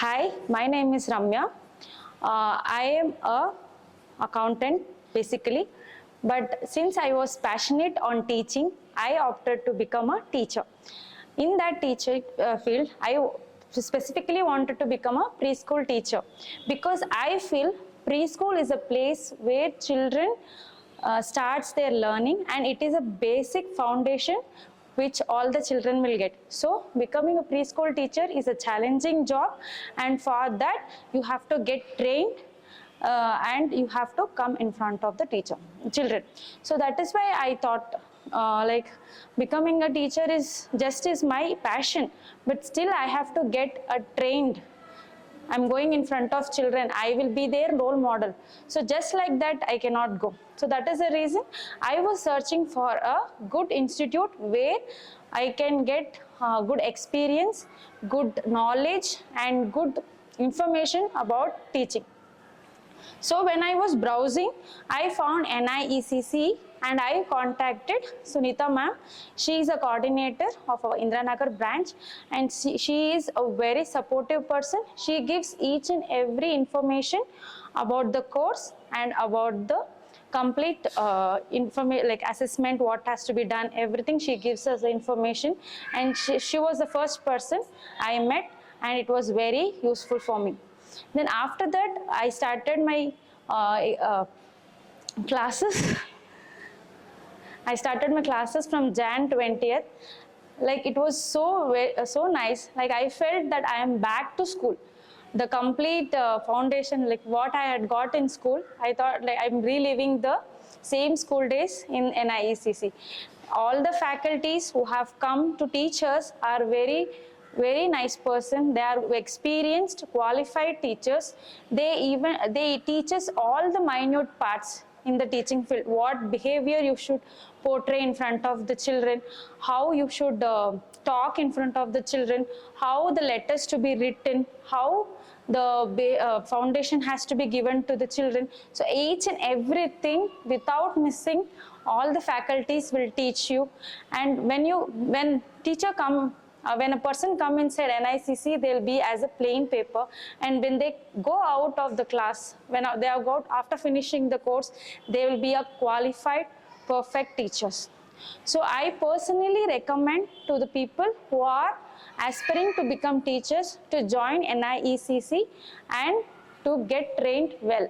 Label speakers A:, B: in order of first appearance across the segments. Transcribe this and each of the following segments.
A: Hi, my name is Ramya. I am a accountant basically, but since I was passionate on teaching, I opted to become a teacher. In that teacher field, I specifically wanted to become a preschool teacher because I feel preschool is a place where children starts their learning, and it is a basic foundation which all the children will get. So becoming a preschool teacher is a challenging job, and for that you have to get trained and you have to come in front of the children. So that is why I thought like becoming a teacher is my passion, but still I have to get trained. I'm going in front of children, I will be their role model. So just like that, I cannot go. So that is the reason I was searching for a good institute where I can get good experience, good knowledge, and good information about teaching. So when I was browsing, I found NIECCE and I contacted Sunita ma'am. She is a coordinator of our Indranagar branch, and she is a very supportive person. She gives each and every information about the course and about the complete like assessment, what has to be done, everything. She gives us the information, and she was the first person I met, and it was very useful for me. Then after that, I started my classes. I started my classes from Jan 20th. Like it was so nice. Like I felt that I am back to school. The complete foundation, like what I had got in school, I thought like I'm reliving the same school days in NIECC. All the faculties who have come to teach us are very nice person. They are experienced, qualified teachers. They teach us all the minute parts in the teaching field. What behavior you should portray in front of the children, how you should talk in front of the children, how the letters to be written, how the foundation has to be given to the children. So each and everything without missing, all the faculties will teach you. And when a person come inside NICC, they'll be as a plain paper, and when they go out of the class, when they are out after finishing the course, they will be a qualified, perfect teachers. So I personally recommend to the people who are aspiring to become teachers to join NIECC and to get trained well.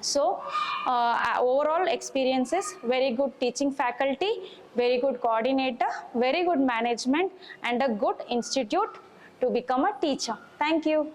A: So overall experiences, very good teaching faculty, very good coordinator, very good management, and a good institute to become a teacher. Thank you.